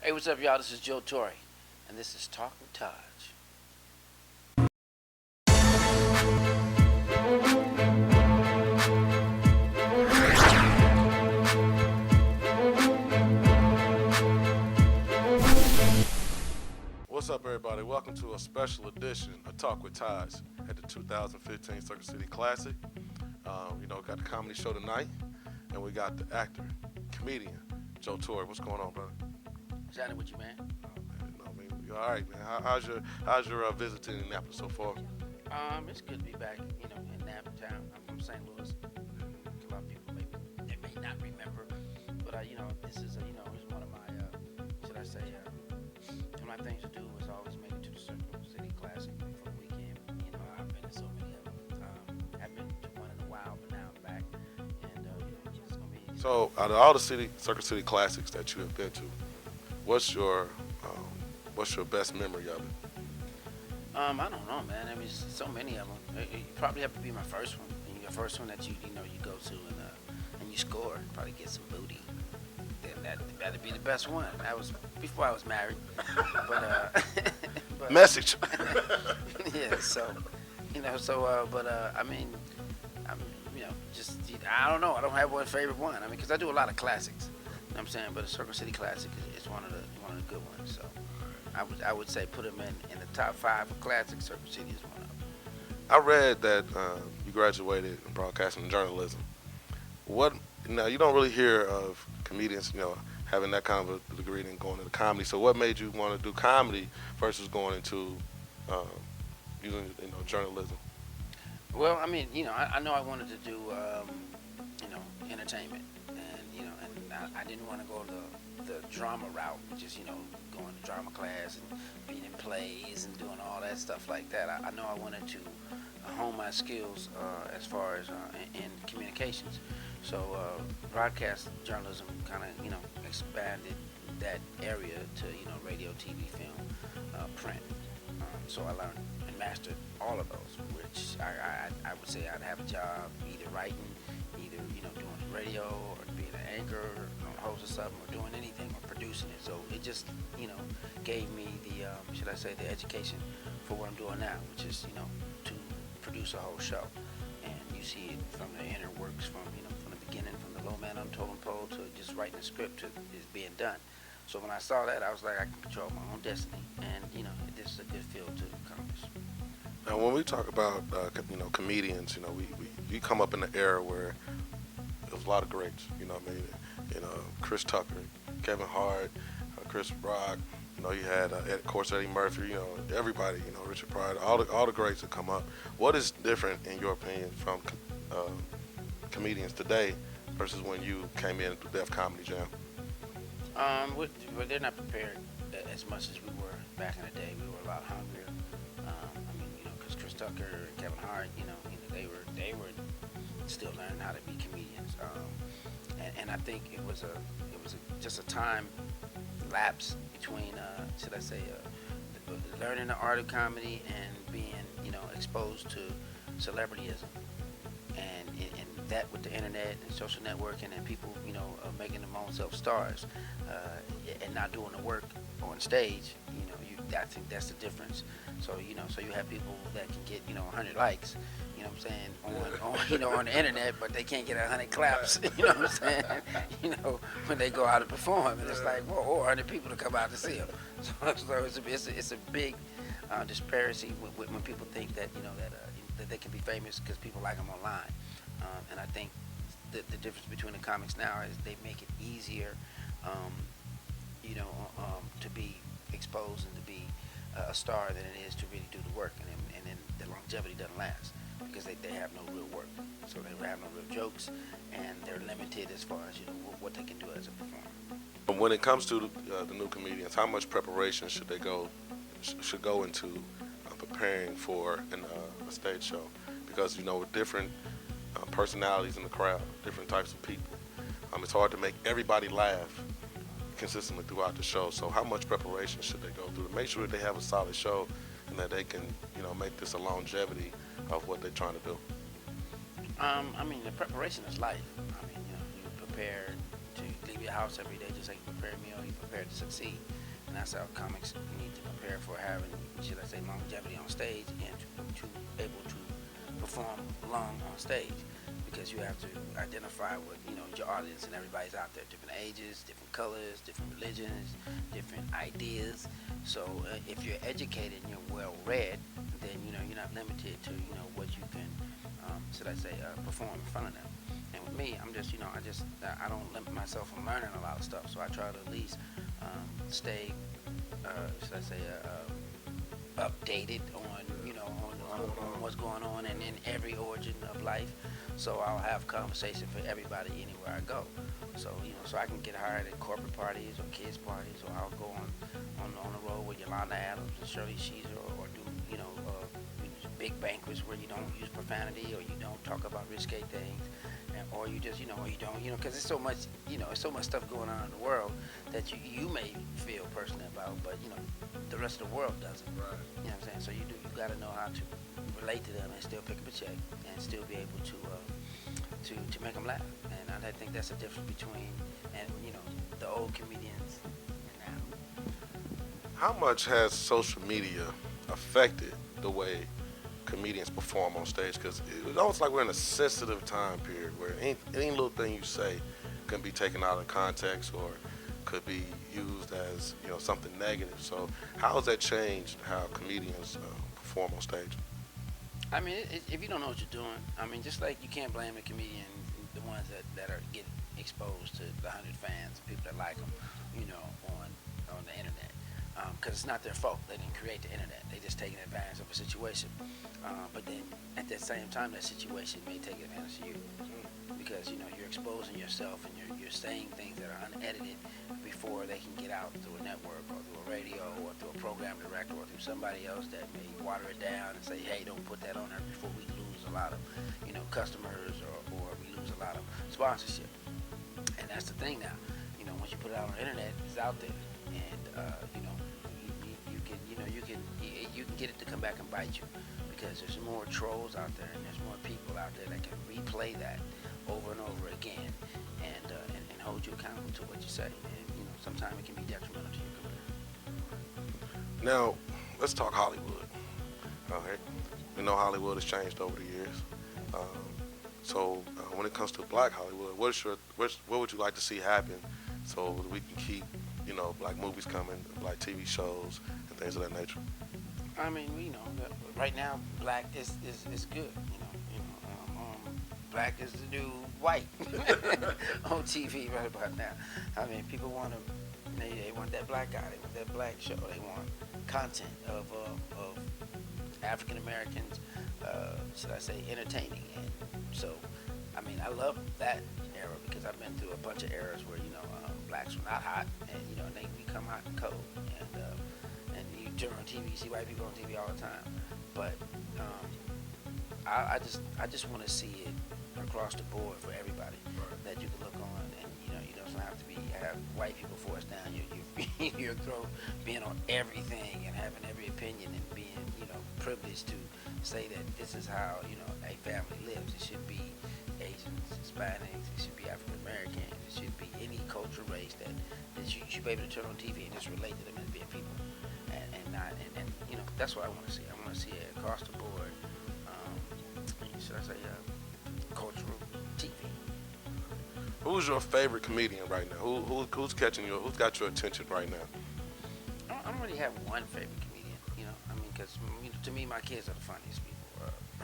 Hey, what's up, y'all? This is Joe Torry, and this is Talk with Taj. What's up, everybody? Welcome to a special edition of Talk with Taj at the 2015 Circuit City Classic. Got the comedy show tonight, and we got the actor, comedian, Joe Torry. What's going on, brother? What's happening with you, man? You all right, man? How's your visit to Indianapolis so far? It's good to be back, in Naptown. I'm from St. Louis. A lot of people they may not remember, but this is it's one of my should I say one of my things to do is always make it to the Circuit City Classic for the weekend. I've been to so many of them. I've been to one in a while, but now I'm back, and it's gonna be. So, out of all the Circuit City Classics that you have been to, what's your best memory of it? I don't know, man. I mean, so many of them. You probably have to be my first one. Your first one that you go to and you score, probably get some booty. Then that'd be the best one. That was before I was married, but Message. yeah. I mean, I'm just I don't know. I don't have one favorite one. I mean, because I do a lot of classics. You know what I'm saying, but the Circle City Classic is one of the good ones. So I would say put them in the top 5 of classics. Circle City is one of them. I read that you graduated in broadcasting and journalism. What now? You don't really hear of comedians, having that kind of a degree and going into comedy. So, what made you want to do comedy versus going into um, using journalism? Well, I mean, I know I wanted to do entertainment, and I didn't want to go the drama route, just going to drama class and being in plays and doing all that stuff like that. I know I wanted to hone my skills as far as in communications. So broadcast journalism kind of expanded that area to radio, TV, film, print. So I learned and mastered all of those, which I would say I'd have a job either writing, either doing radio or being an anchor, or host of something, or doing anything, or producing it. So it just gave me the should I say the education for what I'm doing now, which is to produce a whole show, and you see it from the inner works, from from the beginning, from the low man on totem pole to just writing the script to it's being done. So when I saw that, I was like, I can control my own destiny, and this is a good field to accomplish. Now, when we talk about comedians, we come up in an era where there was a lot of greats. You know what I mean? Chris Tucker, Kevin Hart, Chris Rock. You had of course Eddie Murphy. Everybody. Richard Pryor. All the greats that come up. What is different in your opinion from comedians today versus when you came in to Def Comedy Jam? Well, they're not prepared as much as we were back in the day. We were a lot hungrier. Because Chris Tucker and Kevin Hart, they were still learning how to be comedians. And I think it was just a time lapse between, should I say, learning the art of comedy and being, exposed to celebrityism. And that with the internet and social networking and people, making them own self stars, and not doing the work on stage, I think that's the difference. So you have people that can get 100 likes, what I'm saying, on the internet, but they can't get 100 claps, what I'm saying, when they go out and perform, and it's like, whoa, 100 people to come out to see them. So it's a big disparity when people think that that they can be famous because people like them online, and I think the difference between the comics now is they make it easier, to be exposed and to be a star than it is to really do the work, and then the longevity doesn't last because they have no real work, so they have no real jokes, and they're limited as far as what they can do as a performer. When it comes to the new comedians, how much preparation should they go into preparing for a stage show? Because with different personalities in the crowd, different types of people, it's hard to make everybody laugh consistently throughout the show. So how much preparation should they go through to make sure that they have a solid show and that they can make this a longevity of what they're trying to do? The preparation is life. You prepare to leave your house every day just like you prepare a meal, you prepare to succeed. And that's how comics need to prepare for having, should I say, longevity on stage and to able to perform long on stage, because you have to identify with your audience, and everybody's out there, different ages, different colors, different religions, different ideas. So if you're educated and you're well read, then you're not limited to what you can, should I say, perform in front of them. And with me, I'm just I don't limit myself from learning a lot of stuff. So I try to at least stay, should I say, updated on on what's going on and in every origin of life. So I'll have conversation for everybody anywhere I go. So so I can get hired at corporate parties or kids parties, or I'll go on the road with Yolanda Adams and Shirley Caesar, or do big banquets where you don't use profanity or you don't talk about risque things, or you just or you don't because it's so much it's so much stuff going on in the world that you may feel personally about, but the rest of the world doesn't. Right. You know what I'm saying? So you got to know how to relate to them and still pick up a check and still be able to make them laugh. And I think that's the difference between the old comedians and now. How much has social media affected the way comedians perform on stage? Because it's almost like we're in a sensitive time period where any little thing you say can be taken out of context or could be used as something negative. So how has that changed how comedians perform on stage? I mean, if you don't know what you're doing, I mean, just like you can't blame a comedian, the ones that are getting exposed to the 100 fans, people that like them, on the internet, because it's not their fault. They didn't create the internet. They just taking advantage of a situation. But then at that same time, that situation may take advantage of you, because you're exposing yourself and you're saying things that are unedited before they can get out through a network or through a radio or through a program director or through somebody else that may water it down and say, hey, don't put that on there before we lose a lot of customers, or we lose a lot of sponsorship. And that's the thing now. Once you put it out on the internet, it's out there, and you can get it to come back and bite you, because there's more trolls out there and there's more people out there that can replay that over and over again and hold you accountable to what you say. And sometimes it can be detrimental to your career. Now, let's talk Hollywood. All right. We know Hollywood has changed over the years. So when it comes to Black Hollywood, what would you like to see happen so that we can keep Black movies coming, Black TV shows, and things of that nature? I mean, right now, Black is good. Black is the new white on TV right about now. I mean, people want they want that Black guy, they want that Black show, they want content of African Americans, should I say, entertaining. And so, I mean, I love that era because I've been through a bunch of eras where blacks were not hot, and they become hot and cold, and you turn on TV, you see white people on TV all the time. But I just want to see it across the board for everybody, that you can look on, and you don't have to have white people force down your throat, being on everything and having every opinion and being privileged to say that this is how a family lives. It should be Asians, Hispanics, it should be African Americans, it should be any culture, race that you should be able to turn on TV and just relate to them as being people, and that's what I want to see. I want to see it across the board. Should I say cultural TV? Who's your favorite comedian right now? Who's catching you? Who's got your attention right now? I don't really have one favorite comedian. I mean, because to me, my kids are the funniest people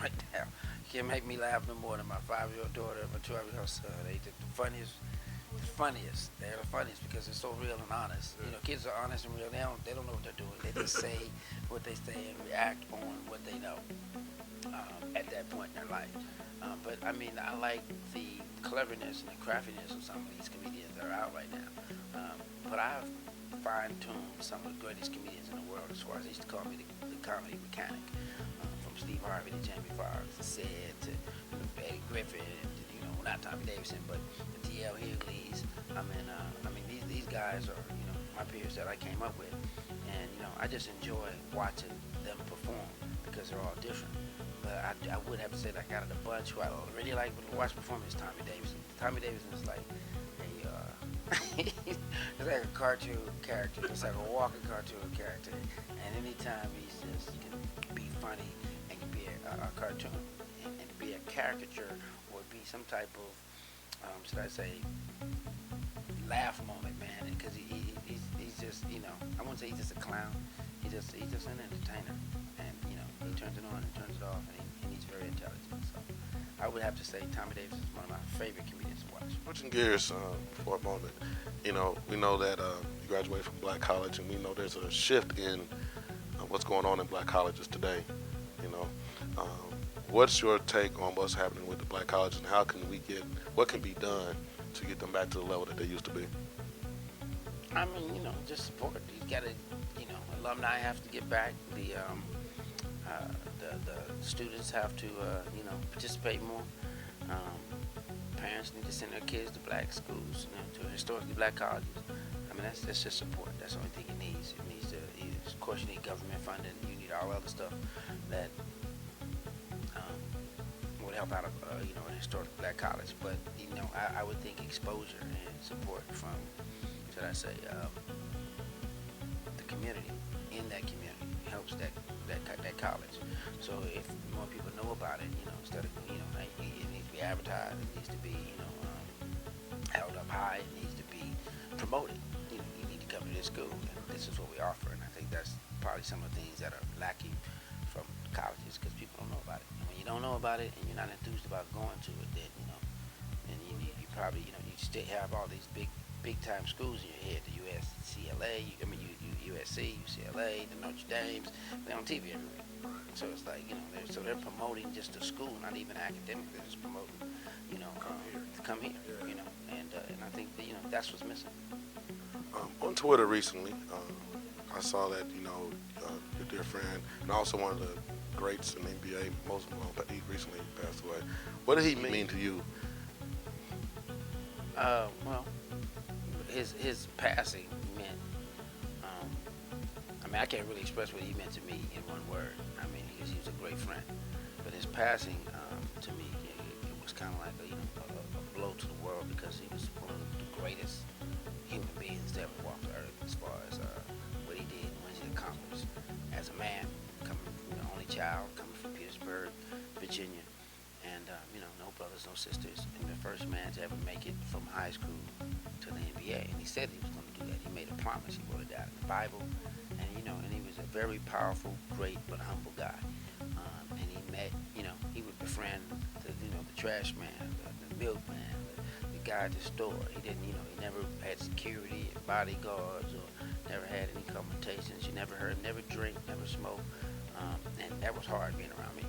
right now. You can't make me laugh no more than my 5-year-old daughter and my 12-year-old son. They the funniest. They're the funniest because they're so real and honest. Kids are honest and real. They don't know what they're doing. They just say what they say and react on what they know at that point in their life. But I mean, I like the cleverness and the craftiness of some of these comedians that are out right now. But I've fine-tuned some of the greatest comedians in the world, as far as they used to call me the comedy mechanic. From Steve Harvey to Jamie Foxx to Sid to Eddie Griffin, to, not Tommy Davidson, but the D.L. Hughley's. I mean, these guys are my peers that I came up with, and I just enjoy watching them perform because they're all different. But I would have to say, like, out of the bunch, who I really like to watch perform is Tommy Davidson. Tommy Davidson is like It's like a cartoon character. It's like a walking cartoon character. And anytime he's just he can be funny and can be a cartoon and be a caricature or be some type of should I say laugh moment, man. Because he's just I wouldn't say he's just a clown. He's just an entertainer, and he turns it on and turns it off, and he's very intelligent. So I would have to say Tommy Davis is one of my favorite comedians to watch. Switching gears for a moment, we know that you graduated from Black College, and we know there's a shift in what's going on in Black colleges today. You know, um, what's your take on what's happening with the Black colleges, and what can be done to get them back to the level that they used to be? I mean, just support. You got to, alumni have to get back. The students have to, participate more. Um, Parents need to send their kids to black schools, to historically black colleges. I mean, that's just support. That's the only thing it needs. It needs to, of course, you need government funding. You need all other stuff that would help out, a historic black college. But I would think exposure and support from, should I say, the community in that community helps that college. So if more people know about it, instead of like, it needs to be advertised, it needs to be held up high, it needs to be promoted. You need to come to this school, and this is what we offer. And I think that's probably some of the things that are lacking from colleges because people don't know about it. And when you don't know about it and you're not enthused about going to it, then you probably you still have all these big time schools in your head, the USCLA, USC, UCLA, the Notre Dames, they're on TV every week. So it's like, they're promoting just the school, not even academic, they're just promoting, to come here, and I think that, that's what's missing. On Twitter recently, I saw that your dear friend and also one of the greats in the NBA, Moses Malone, but he recently passed away. What did he mean to you? Well, his passing meant. I mean, I can't really express what he meant to me in one word. I mean, he was a great friend, but his passing to me, it was kind of like a blow to the world because he was one of the greatest human beings that ever walked the earth as far as what he did and what he accomplished as a man, coming, only child, coming from Petersburg, Virginia, and no brothers, no sisters, and the first man to ever make it from high school to the NBA. And he said he was going to do that. He made a promise. He wrote it down in the Bible, and and he was a very powerful, great, but humble guy. And he met, he would befriend the trash man, the milkman, the guy at the store. He didn't, he never had security, bodyguards, or never had any confrontations. You never heard, never drink, never smoke. And that was hard being around me.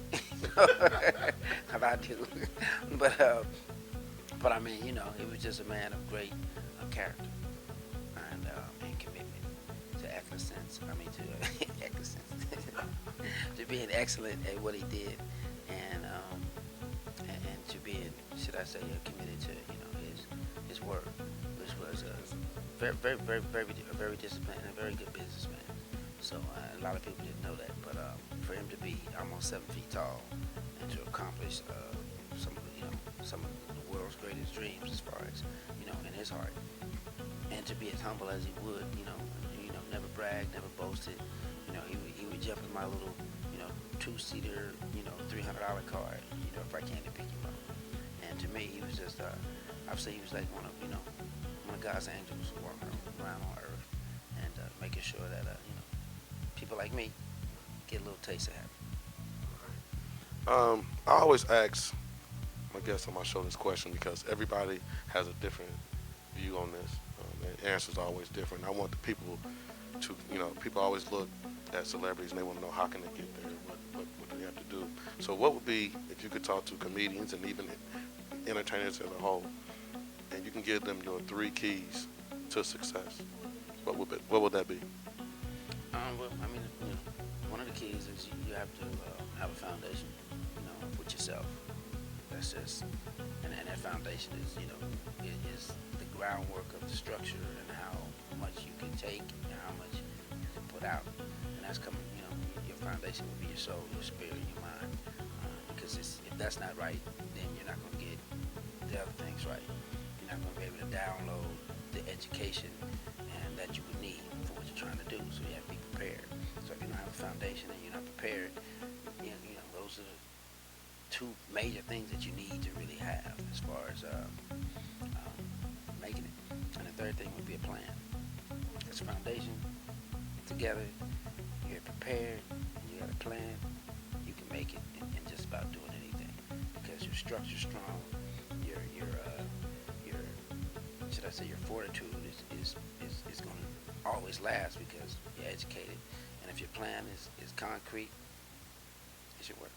I do. But I mean, he was just a man of great character and commitment to excellence. I mean, to excellence, to being excellent at what he did, and to being, should I say, committed to his work, which was very disciplined and a very good businessman. So a lot of people didn't know that, but for him to be almost 7 feet tall and to accomplish some of the world's greatest dreams, as far as in his heart, and to be as humble as he would, never bragged, never boasted. He would jump in my little, two-seater, $300 car, if I can, to pick him up. And to me, he was just, I'd say he was like one of God's angels walking around on earth, and making sure that people like me get a little taste of heaven. I always ask my guests on my show this question because everybody has a different view on this. The answers are always different. I want the people to, people always look at celebrities and they want to know how can they get there, what do they have to do. So what would be, if you could talk to comedians and even entertainers as a whole, and you can give them your 3 keys to success, what would that be? Well, I mean, one of the keys is you have to have a foundation, with yourself. That's just, and that foundation is, it is the groundwork of the structure and how much you can take and how much you can put out. And that's coming, your foundation will be your soul, your spirit, your mind. Because if that's not right, then you're not going to get the other things right. You're not going to be able to download the education and that you would need for what you're trying to do. So you have to be prepared. So if you don't have a foundation and you're not prepared, those are the two major things that you need to really have as far as making it. And the third thing would be a plan. It's a foundation together. You're prepared. You got a plan. You can make it in just about doing anything because your structure's strong. Your should I say your fortitude is going to always last because you're educated. And if your plan is concrete, it should work.